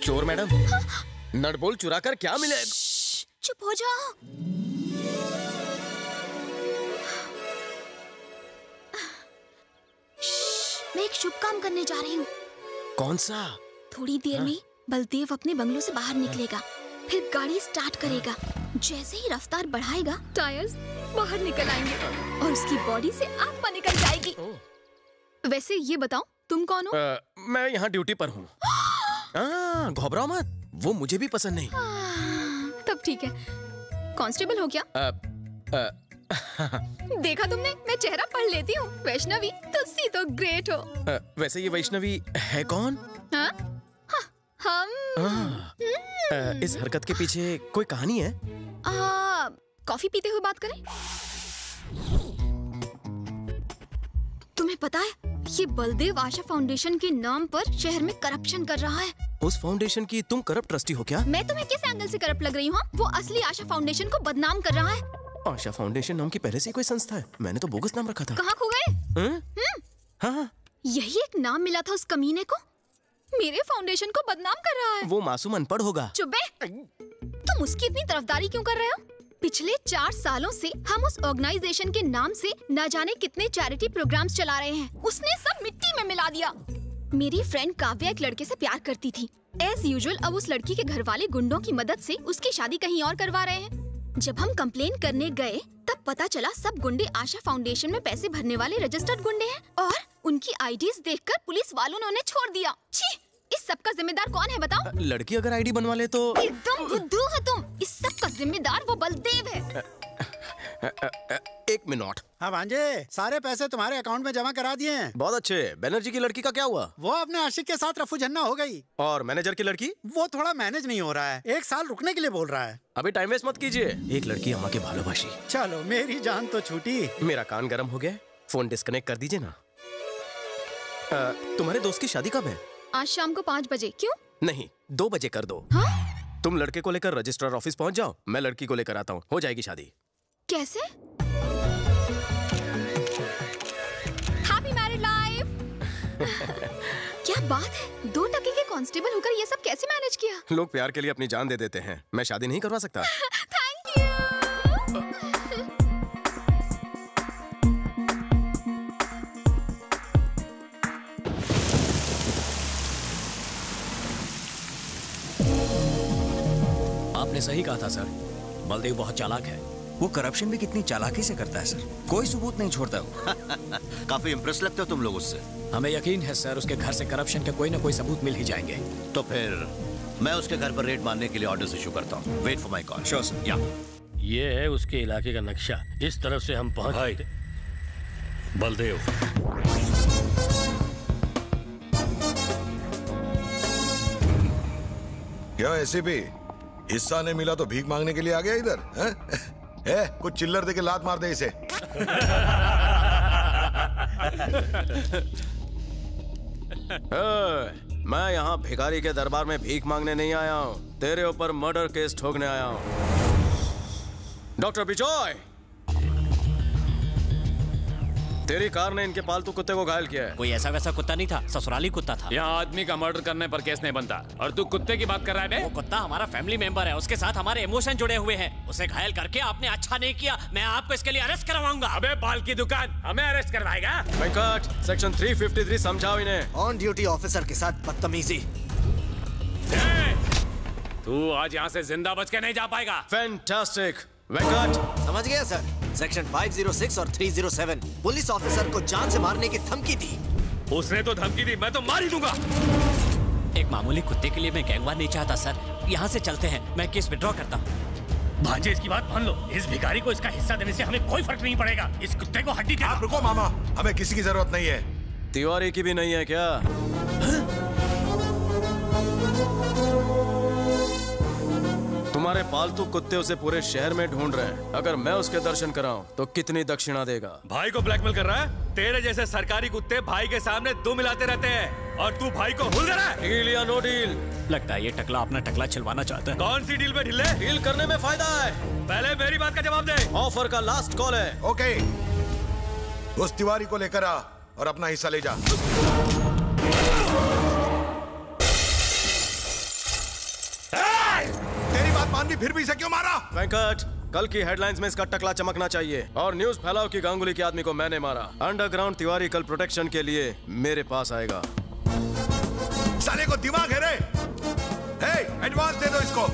चोर madam, nut bolt चुरा कर क्या मिले? चुप हो जाओ। मैं एक शुभ काम करने जा रही हूँ। कौन सा? थोड़ी देर में बलदेव अपने बंगलों से बाहर निकलेगा, फिर गाड़ी स्टार्ट करेगा। जैसे ही रफ्तार बढ़ाएगा, टायर्स बाहर निकल आएंगे और उसकी बॉडी से आत्मा निकल जाएगी। वैसे ये बताओ, तुम कौन हो? मैं यहाँ ड्यूटी पर हूँ। घबराओ मत, वो मुझे भी पसंद नहीं। तब ठीक है। कांस्टेबल हो क्या? देखा तुमने, मैं चेहरा पढ़ लेती हूँ। वैष्णवी, तुलसी तो ग्रेट हो। वैसे ये वैष्णवी है कौन? हाँ? हम इस हरकत के पीछे कोई कहानी है? कॉफी पीते हुए बात करें? तुम्हें पता है, ये बलदेव आशा फाउंडेशन के नाम पर शहर में करप्शन कर रहा है। उस फाउंडेशन की तुम करप्ट ट्रस्टी हो क्या? मैं तुम्हें किस एंगल से करप्ट लग रही हूँ? वो असली आशा फाउंडेशन को बदनाम कर रहा है। आशा फाउंडेशन नाम की पहले से कोई संस्था है? मैंने तो बोगस नाम रखा था। कहाँ खो गए? हाँ, यही एक नाम मिला था उस कमीने को। मेरे फाउंडेशन को बदनाम कर रहा है। वो मासूम अनपढ़ होगा। चुप बे। तुम उसकी इतनी तरफदारी क्यों कर रहे हो? पिछले 4 सालों से हम उस ऑर्गेनाइजेशन के नाम से न जाने कितने चैरिटी प्रोग्राम्स चला रहे हैं। उसने सब मिट्टी में मिला दिया। मेरी फ्रेंड काव्या एक लड़के से प्यार करती थी। एज यूजुअल अब उस लड़की के घर वाले गुंडों की मदद से उसकी शादी कहीं और करवा रहे हैं। जब हम कंप्लेन करने गए, तब पता चला सब गुंडे आशा फाउंडेशन में पैसे भरने वाले रजिस्टर्ड गुंडे हैं और उनकी आईडीज देखकर पुलिस वालों ने उन्हें छोड़ दिया। छी! इस सब का जिम्मेदार कौन है बताओ? लड़की अगर आईडी बनवा ले तो? एकदम बुद्धू हो तुम। इस सब का जिम्मेदार वो बलदेव है। एक मिनट। हाँ भांजे, सारे पैसे तुम्हारे अकाउंट में जमा करा दिए हैं। बहुत अच्छे। बैनर्जी की लड़की का क्या हुआ? वो अपने आशिक के साथ रफू झन्ना हो गई। और मैनेजर की लड़की? वो थोड़ा मैनेज नहीं हो रहा है, 1 साल रुकने के लिए बोल रहा है। अभी टाइम वेस्ट मत कीजिए। एक लड़की अम्मा के भालोबाशी। चलो, मेरी जान तो छूटी। मेरा कान गर्म हो गया, फोन डिस्कनेक्ट कर दीजिए ना। तुम्हारे दोस्त की शादी कब है? आज शाम को 5 बजे। क्यों? नहीं, 2 बजे कर दो। हाँ? तुम लड़के को लेकर रजिस्ट्रार ऑफिस पहुंच जाओ, मैं लड़की को लेकर आता हूँ, हो जाएगी शादी। कैसे? Happy married life. क्या बात है, 2 टके के कांस्टेबल होकर ये सब कैसे मैनेज किया? लोग प्यार के लिए अपनी जान दे देते हैं। मैं शादी नहीं करवा सकता। Thank you. आपने सही कहा था सर, बलदेव बहुत चालाक है। वो करप्शन भी कितनी चालाकी से करता है सर, कोई सबूत नहीं छोड़ता वो। काफी इम्प्रेस लगते हो तुम लोग उससे। हमें यकीन है सर, उसके घर से करप्शन के कोई ना कोई सबूत मिल ही जाएंगे। तो फिर मैं उसके घर पर रेड मारने के लिए ऑर्डर इशू करता हूँ। Wait for my call. Sure sir. या ये है उसके इलाके का नक्शा। इस तरफ से हम पहुंच गए। बलदेव, क्या ऐसे भी हिस्सा नहीं मिला तो भीख मांगने के लिए आ गया इधर? कुछ चिल्लर देके लात मार दे इसे। मैं यहाँ भिखारी के दरबार में भीख मांगने नहीं आया हूँ, तेरे ऊपर मर्डर केस ठोकने आया हूँ। डॉक्टर बिजॉय, तेरी कार ने इनके पालतू कुत्ते को घायल किया है। कोई ऐसा वैसा कुत्ता नहीं था, ससुराली कुत्ता था। यहाँ आदमी का मर्डर करने पर केस नहीं बनता और तू कुत्ते की बात कर रहा है? वो कुत्ता हमारा फैमिली मेंबर है, उसके साथ हमारे इमोशन जुड़े हुए हैं। उसे घायल करके आपने अच्छा नहीं किया, मैं आपको इसके लिए अरेस्ट करवाऊंगा। अबे बाल की दुकान, हमें अरेस्ट करवाएगा? वेंकट, सेक्शन 353 समझाओ इन्हें। ऑन ड्यूटी ऑफिसर के साथ बदतमीजी। तू आज यहाँ से जिंदा बच के नहीं जा पाएगा। फैंटास्टिक। वेंकट, समझ गया सर। सेक्शन 506 और 307 पुलिस ऑफिसर को जान से मारने की धमकी दी। उसने तो धमकी दी, मैं तो मार ही दूंगा। एक मामूली कुत्ते के लिए मैं गैंगवार नहीं चाहता सर। यहाँ से चलते हैं, मैं केस विड्रॉ करता हूँ। भांजे, इसकी बात मान लो। इस भिखारी को इसका हिस्सा देने से हमें कोई फर्क नहीं पड़ेगा। इस कुत्ते को हड्डी दे। आप रुको मामा, हमें किसी की जरूरत नहीं है। तिवारी की भी नहीं है क्या? तुम्हारे पालतू कुत्ते उसे पूरे शहर में ढूंढ रहे हैं। अगर मैं उसके दर्शन कराऊं तो कितनी दक्षिणा देगा? भाई को ब्लैकमेल कर रहा है? तेरे जैसे सरकारी कुत्ते भाई के सामने दो मिलाते रहते हैं और तू भाई को भूल रहा है। डील या नो डील? लगता है ये टकला अपना टकला छिलवाना चाहता है। कौन सी डील में ढिले? डील करने में फायदा है। पहले मेरी बात का जवाब दे। ऑफर का लास्ट कॉल है। ओके, उस तिवारी को लेकर आ और अपना हिस्सा ले जा। जवान भी फिर भी इसे क्यों मारा? वेंकट, कल की हेडलाइंस में इसका टकला चमकना चाहिए और न्यूज फैलाओ कि गांगुली के आदमी को मैंने मारा। अंडरग्राउंड तिवारी कल प्रोटेक्शन के लिए मेरे पास आएगा। साले को दिमाग है रे? हे, एडवांस दे दो इसको।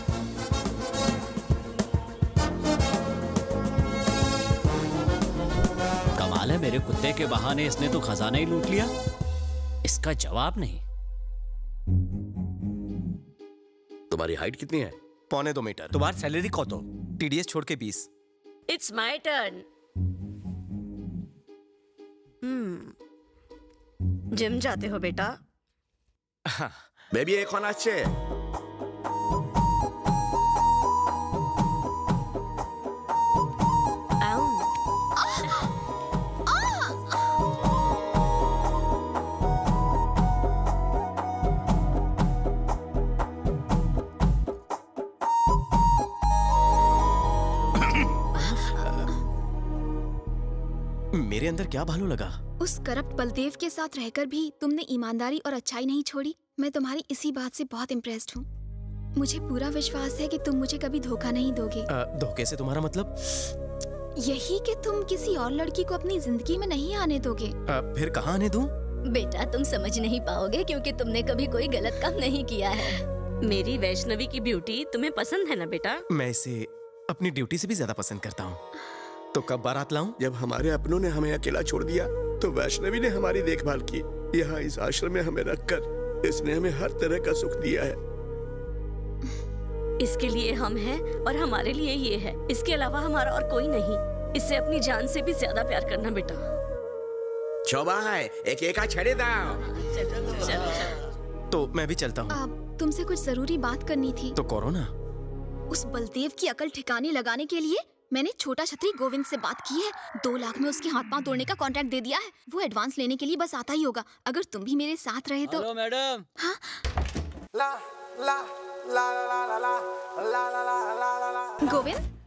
कमाल है, मेरे कुत्ते के बहाने इसने तो खजाना ही लूट लिया। इसका जवाब नहीं। तुम्हारी हाइट कितनी है? 1.25 मीटर। तुम्हारी सैलरी कत? टीडीएस छोड़ के 20। It's my turn. जिम जाते हो बेटा? बेबी एक होना अच्छे। मेरे अंदर क्या भालू लगा? उस करप्ट बलदेव के साथ रहकर भी तुमने ईमानदारी और अच्छाई नहीं छोड़ी। मैं तुम्हारी इसी बात से बहुत इम्प्रेस्ड हूँ। मुझे पूरा विश्वास है कि तुम मुझे कभी धोखा नहीं दोगे। धोखे से तुम्हारा मतलब? यही कि तुम किसी और लड़की को अपनी जिंदगी में नहीं आने दोगे। फिर कहाँ आने दूं? बेटा तुम समझ नहीं पाओगे क्योंकि तुमने कभी कोई गलत काम नहीं किया है। मेरी वैष्णवी की ब्यूटी तुम्हें पसंद है ना बेटा? मैं इसे अपनी ड्यूटी से भी ज्यादा पसंद करता हूँ। तो कब बारात लाऊं? जब हमारे अपनों ने हमें अकेला छोड़ दिया तो वैष्णवी ने हमारी देखभाल की। यहाँ इस आश्रम में हमें रखकर इसने हमें हर तरह का सुख दिया है। इसके लिए हम हैं और हमारे लिए ये है। इसके अलावा हमारा और कोई नहीं। इससे अपनी जान से भी ज्यादा प्यार करना बेटा। चौबा है एक एका छड़े दाओ। तो मैं भी चलता हूँ। तुमसे कुछ जरूरी बात करनी थी। तो करो ना। उस बलदेव की अकल ठिकाने लगाने के लिए मैंने छोटा छतरी गोविंद से बात की है। 2 लाख में उसके हाथ पांव तोड़ने का कॉन्ट्रैक्ट दे दिया है। वो एडवांस लेने के लिए बस आता ही होगा। अगर तुम भी मेरे साथ रहे तो। Hello madam. हाँ? ला ला ला ला ला ला ला ला ला ला। गोविंद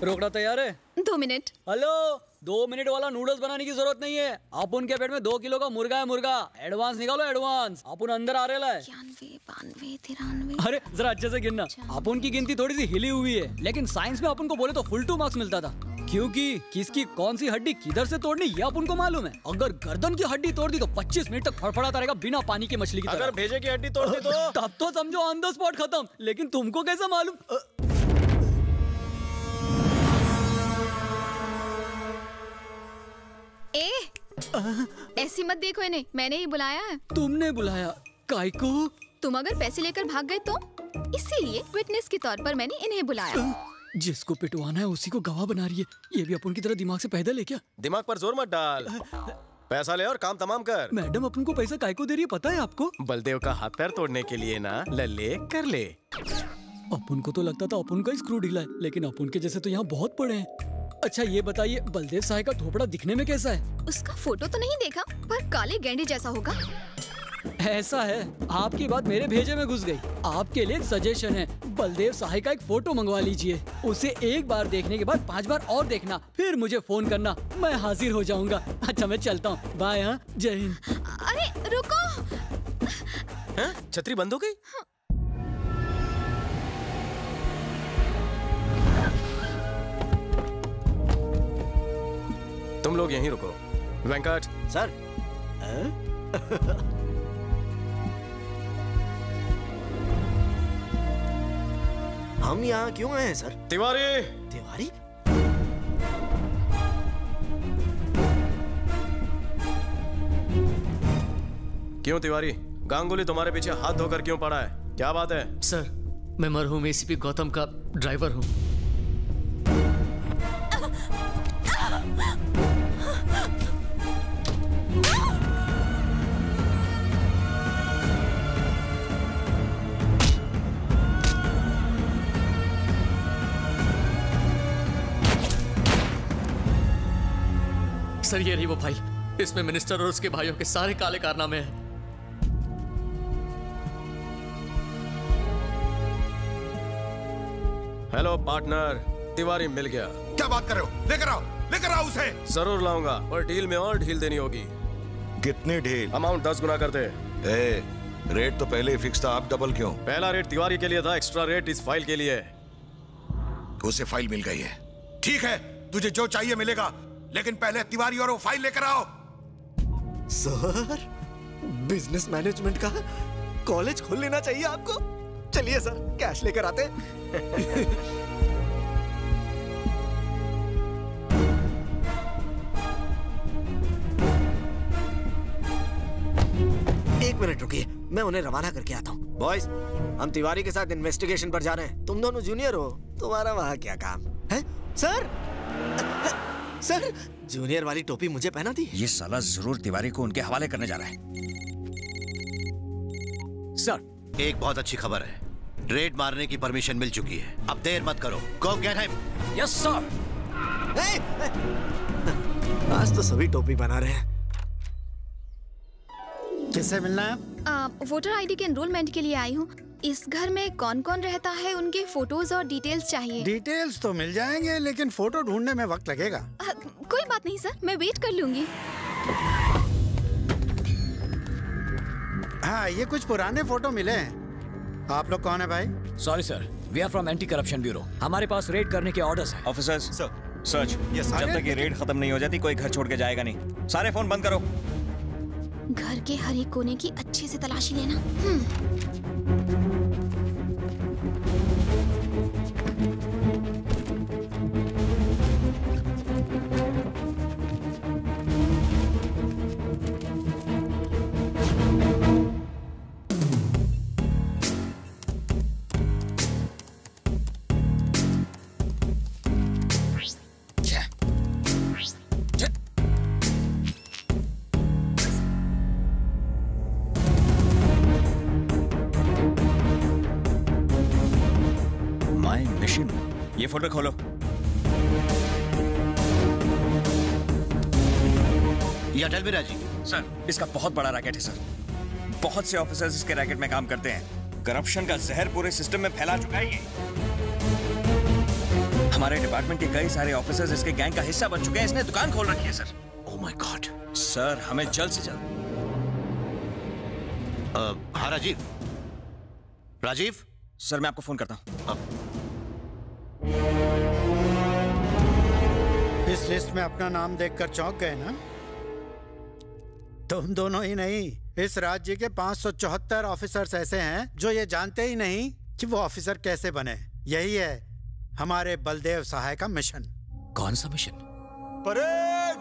रोकना तैयार है? 2 मिनट। हेलो, 2 मिनट वाला नूडल्स बनाने की जरूरत नहीं है। अपन के पेट में 2 किलो का मुर्गा है। मुर्गा एडवांस निकालो एडवांस। अपन अंदर आ रहा है। 91, 92, 93। अरे जरा अच्छे से गिनना। अपन की गिनती थोड़ी सी हिली हुई है, लेकिन साइंस में अपन को बोले तो फुल 2 मार्क्स मिलता था। क्योंकि किसकी कौन सी हड्डी किधर से तोड़नी ये अपन को मालूम है। अगर गर्दन की हड्डी तोड़ दी तो 25 मिनट तक फड़फड़ाता रहेगा बिना पानी की मछली की तरह। अगर भेजे की हड्डी तोड़ दी तो तब तो समझो ऑन द स्पॉट खत्म। लेकिन तुमको कैसे मालूम? ऐसी मत देखो इन्हें, मैंने ही बुलाया है। तुमने बुलाया? काय को? तुम अगर पैसे लेकर भाग गए तो इसीलिए विटनेस के तौर पर मैंने इन्हें बुलाया। जिसको पिटवाना है उसी को गवाह बना रही है। ये भी अपन की तरह दिमाग से पैदल है क्या? दिमाग पर जोर मत डाल। पैसा ले और काम तमाम कर। मैडम अपन को पैसा काय को दे रही है पता है आपको? बलदेव का हाथ पैर तोड़ने के लिए ना। ले कर ले। अपन को तो लगता था अपन का ही स्क्रू ढीला है, लेकिन अपन के जैसे तो यहाँ बहुत पड़े हैं। अच्छा ये बताइए, बलदेव साहब का थोपड़ा दिखने में कैसा है? उसका फोटो तो नहीं देखा, पर काले गेंडे जैसा होगा। ऐसा है, आपकी बात मेरे भेजे में घुस गई। आपके लिए एक सजेशन है, बलदेव साहब का एक फोटो मंगवा लीजिए। उसे एक बार देखने के बाद 5 बार और देखना, फिर मुझे फोन करना, मैं हाजिर हो जाऊंगा। अच्छा मैं चलता हूँ, बाय। हाँ, जय हिंद। अरे रुको। छतरी बंद हो गई? तुम लोग यहीं रुको। वेंकट सर। हम यहाँ क्यों आए हैं सर? तिवारी। तिवारी? क्यों तिवारी? गांगुली तुम्हारे पीछे हाथ धोकर क्यों पड़ा है? क्या बात है? सर, मैं मरहूम एसीपी गौतम का ड्राइवर हूँ। सर ये रही वो फाइल। इसमें मिनिस्टर और उसके भाइयों के सारे काले कारनामे हैं। हेलो पार्टनर, तिवारी मिल गया। क्या बात कर रहे हो? लेकर आओ उसे। जरूर लाऊंगा, और डील में और ढील देनी होगी। कितनी ढील? अमाउंट 10 गुना कर दे। रेट तो पहले ही फिक्स था, अब डबल क्यों? पहला रेट तिवारी के लिए था, एक्स्ट्रा रेट इस फाइल के लिए। उसे फाइल मिल गई है। ठीक है, तुझे जो चाहिए मिलेगा, लेकिन पहले तिवारी और वो फाइल लेकर आओ। सर, बिजनेस मैनेजमेंट का कॉलेज खोल लेना चाहिए आपको। चलिए सर, कैश लेकर आते हैं। एक मिनट रुकिए, मैं उन्हें रवाना करके आता हूँ। बॉयज, हम तिवारी के साथ इन्वेस्टिगेशन पर जा रहे हैं। तुम दोनों जूनियर हो, तुम्हारा वहाँ क्या काम है? सर, सर, जूनियर वाली टोपी मुझे पहना दी। ये साला जरूर तिवारी को उनके हवाले करने जा रहा है। सर, एक बहुत अच्छी खबर है, रेड मारने की परमिशन मिल चुकी है। अब देर मत करो, गो गेट हिम। Yes sir. आज तो सभी टोपी बना रहे हैं। किससे मिलना है? वोटर आईडी के एनरोलमेंट के लिए आई हूँ। इस घर में कौन कौन रहता है, उनके फोटोज और डिटेल्स चाहिए। डिटेल्स तो मिल जाएंगे, लेकिन फोटो ढूंढने में वक्त लगेगा। कोई बात नहीं सर, मैं वेट कर लूंगी। हाँ, ये कुछ पुराने फोटो मिले हैं। आप लोग कौन है भाई? Sorry sir, we are from anti corruption bureau. हमारे पास रेड करने के ऑर्डर्स हैं। Officers, search. जब तक ये रेड खत्म नहीं हो जाती, कोई घर छोड़ के जाएगा नहीं। सारे फोन बंद करो। घर के हर एक कोने की अच्छे से तलाशी लेना। ये फोल्डर खोलो। या टेल मी राजी। सर, इसका बहुत बड़ा रैकेट है सर। बहुत से ऑफिसर्स इसके रैकेट में काम करते हैं। करप्शन का जहर पूरे सिस्टम में फैला चुका है ये। हमारे डिपार्टमेंट के कई सारे ऑफिसर्स इसके गैंग का हिस्सा बन चुके हैं। इसने दुकान खोल रखी है sir. Oh my God. Sir, हमें जल्द से जल्द। हाँ राजीव। राजीव सर, मैं आपको फोन करता हूँ। इस लिस्ट में अपना नाम देखकर चौंक गए ना? तुम दोनों ही नहीं, इस राज्य के 574 ऑफिसर्स ऐसे हैं जो ये जानते ही नहीं कि वो ऑफिसर कैसे बने। यही है हमारे बलदेव सहाय का मिशन। कौन सा मिशन? परेड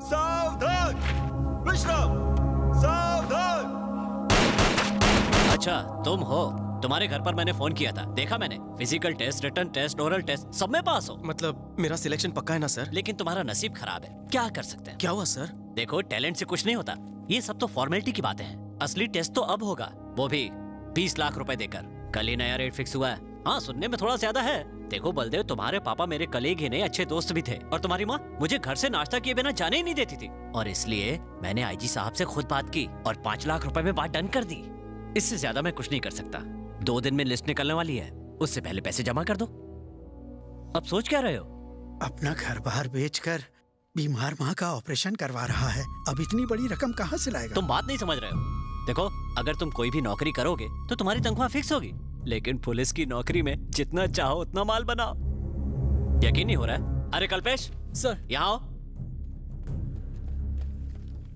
सावधान, विश्राम सावधान। अच्छा, तुम हो। तुम्हारे घर पर मैंने फोन किया था, देखा मैंने। Physical test, written test, oral test, सब में पास हो। मतलब मेरा सिलेक्शन पक्का है ना सर? लेकिन तुम्हारा नसीब खराब है। क्या कर सकते हैं? क्या हुआ सर? देखो, टैलेंट से कुछ नहीं होता। ये सब तो फॉर्मेलिटी की बातें हैं। असली टेस्ट तो अब होगा, वो भी 20 लाख रुपए देकर। कल ही नया रेट फिक्स हुआ है। हाँ, सुनने में थोड़ा ज्यादा है। देखो बलदेव, तुम्हारे पापा मेरे कलीग ही नहीं, अच्छे दोस्त भी थे। और तुम्हारी माँ मुझे घर से नाश्ता किए बिना जाने ही नहीं देती थी। और इसलिए मैंने आईजी साहब से खुद बात की और 5 लाख रुपए में बात डन कर दी। इससे ज्यादा मैं कुछ नहीं कर सकता। 2 दिन में लिस्ट निकलने वाली है, उससे पहले पैसे जमा कर दो। अब सोच क्या रहे हो? अपना घर बार बेचकर बीमार माँ का ऑपरेशन करवा रहा है। अब इतनी बड़ी रकम कहाँ से लाएगा? तुम बात नहीं समझ रहे हो। देखो, अगर तुम कोई भी नौकरी करोगे तो तुम्हारी तनख्वाह फिक्स होगी, लेकिन पुलिस की नौकरी में जितना चाहो उतना माल बनाओ। यकीन नहीं हो रहा है? अरे कल्पेश सर, यहाँ आओ।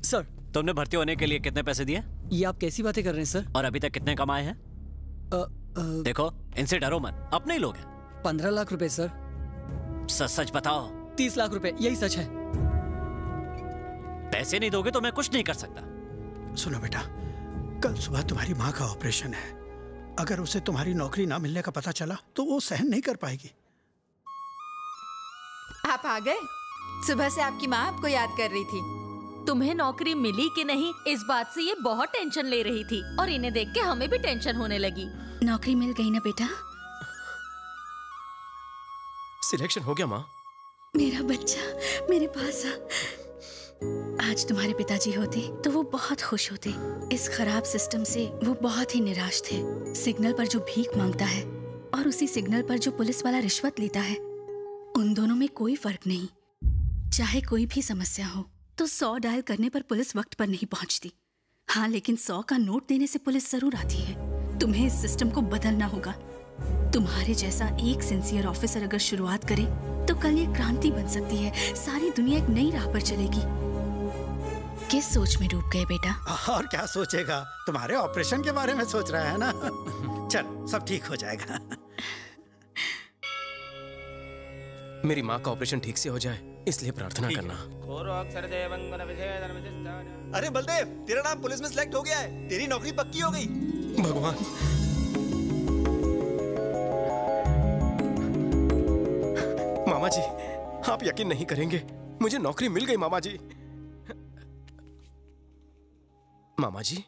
सर, तुमने भर्ती होने के लिए कितने पैसे दिए? ये आप कैसी बातें कर रहे हैं सर? और अभी तक कितने कमाए हैं? देखो, इनसे डरो मत, अपने ही लोग हैं। 15 लाख रुपए सर। सच सच बताओ। 30 लाख रुपए, यही सच है। पैसे नहीं दोगे तो मैं कुछ नहीं कर सकता। सुनो बेटा, कल सुबह तुम्हारी माँ का ऑपरेशन है। अगर उसे तुम्हारी नौकरी ना मिलने का पता चला तो वो सहन नहीं कर पाएगी। आप आ गए? सुबह से आपकी माँ आपको याद कर रही थी। तुम्हें नौकरी मिली कि नहीं, इस बात से ये बहुत टेंशन ले रही थी और इन्हें देख के हमें भी टेंशन होने लगी। नौकरी मिल गई ना बेटा? सिलेक्शन हो गया माँ? मेरा बच्चा मेरे पास आ। आज तुम्हारे पिताजी होते तो वो बहुत खुश होते। इस खराब सिस्टम से वो बहुत ही निराश थे। सिग्नल पर जो भीख मांगता है और उसी सिग्नल पर जो पुलिस वाला रिश्वत लेता है, उन दोनों में कोई फर्क नहीं। चाहे कोई भी समस्या हो तो 100 डायल करने पर पुलिस वक्त पर नहीं पहुंचती। हाँ, लेकिन 100 का नोट देने से पुलिस जरूर आती है। तुम्हें इस सिस्टम को बदलना होगा। तुम्हारे जैसा एक सिंसियर ऑफिसर अगर शुरुआत करे तो कल ये क्रांति बन सकती है। सारी दुनिया एक नई राह पर चलेगी। किस सोच में डूब गए बेटा? और क्या सोचेगा, तुम्हारे ऑपरेशन के बारे में सोच रहा है ना। चल, सब ठीक हो जाएगा। मेरी माँ का ऑपरेशन ठीक से हो जाए, इसलिए प्रार्थना करना। अरे बलदेव, तेरा नाम पुलिस में सिलेक्ट हो गया है। तेरी नौकरी पक्की हो गई। भगवान, मामा जी, आप यकीन नहीं करेंगे, मुझे नौकरी मिल गई मामा जी। मामा जी,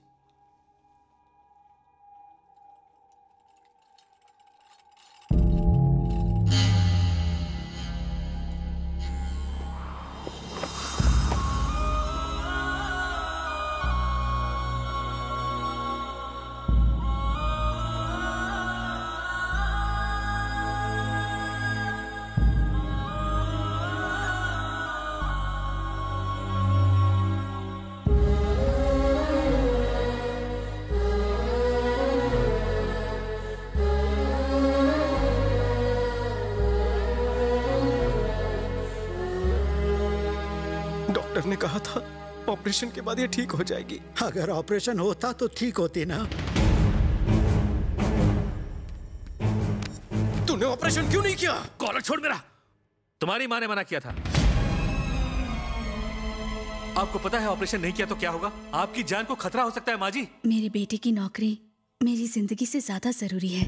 डॉक्टर ने कहा था ऑपरेशन के बाद ये ठीक हो जाएगी। अगर ऑपरेशन होता तो ठीक होती ना। तूने ऑपरेशन क्यों नहीं किया? कॉलर छोड़ मेरा। तुम्हारी माँ ने मना किया था। आपको पता है ऑपरेशन नहीं किया तो क्या होगा? आपकी जान को खतरा हो सकता है माँ जी। मेरे बेटे की नौकरी मेरी जिंदगी से ज्यादा जरूरी है।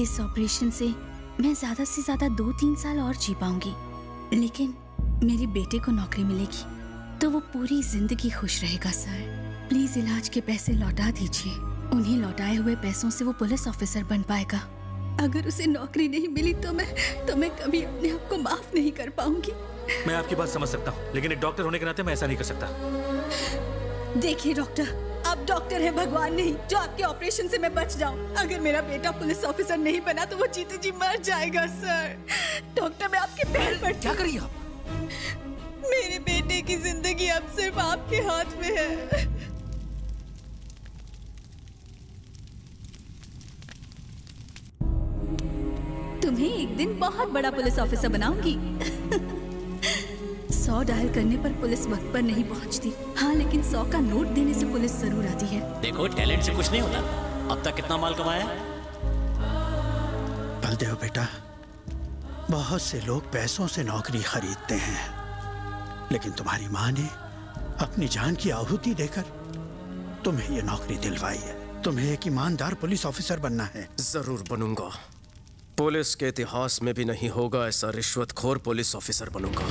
इस ऑपरेशन से मैं ज्यादा से ज्यादा 2-3 साल और जी पाऊंगी, लेकिन मेरे बेटे को नौकरी मिलेगी तो वो पूरी जिंदगी खुश रहेगा। सर, प्लीज इलाज के पैसे लौटा दीजिए। उन्हें लौटाए हुए पैसों से वो पुलिस ऑफिसर बन पाएगा। अगर उसे नौकरी नहीं मिली तो मैं कभी अपने आप को माफ नहीं कर पाऊंगी। मैं आपकी बात समझ सकता हूँ, लेकिन एक डॉक्टर होने के नाते मैं ऐसा नहीं कर सकता। देखिए डॉक्टर, आप डॉक्टर हैं, भगवान नहीं, जो आपके ऑपरेशन से मैं बच जाऊं। अगर मेरा बेटा पुलिस ऑफिसर नहीं बना तो वो जीते जी मर जाएगा। सर, डॉक्टर, मैं आपके पैर पर। क्या करिए आप? मेरे बेटे की जिंदगी अब सिर्फ आपके हाथ में है। तुम्हें एक दिन बहुत बड़ा पुलिस ऑफिसर बनाऊंगी। 100 डायल करने पर पुलिस वक्त पर नहीं पहुंचती। हाँ, लेकिन 100 का नोट देने से पुलिस जरूर आती है। देखो, टैलेंट से कुछ नहीं होता। अब तक कितना माल कमाया? बलदेव बेटा, बहुत से लोग पैसों से नौकरी खरीदते हैं, लेकिन तुम्हारी माँ ने अपनी जान की आहुति देकर तुम्हें ये नौकरी दिलवाई है। तुम्हें एक ईमानदार पुलिस ऑफिसर बनना है। जरूर बनूंगा। पुलिस के इतिहास में भी नहीं होगा ऐसा रिश्वतखोर पुलिस ऑफिसर बनूंगा।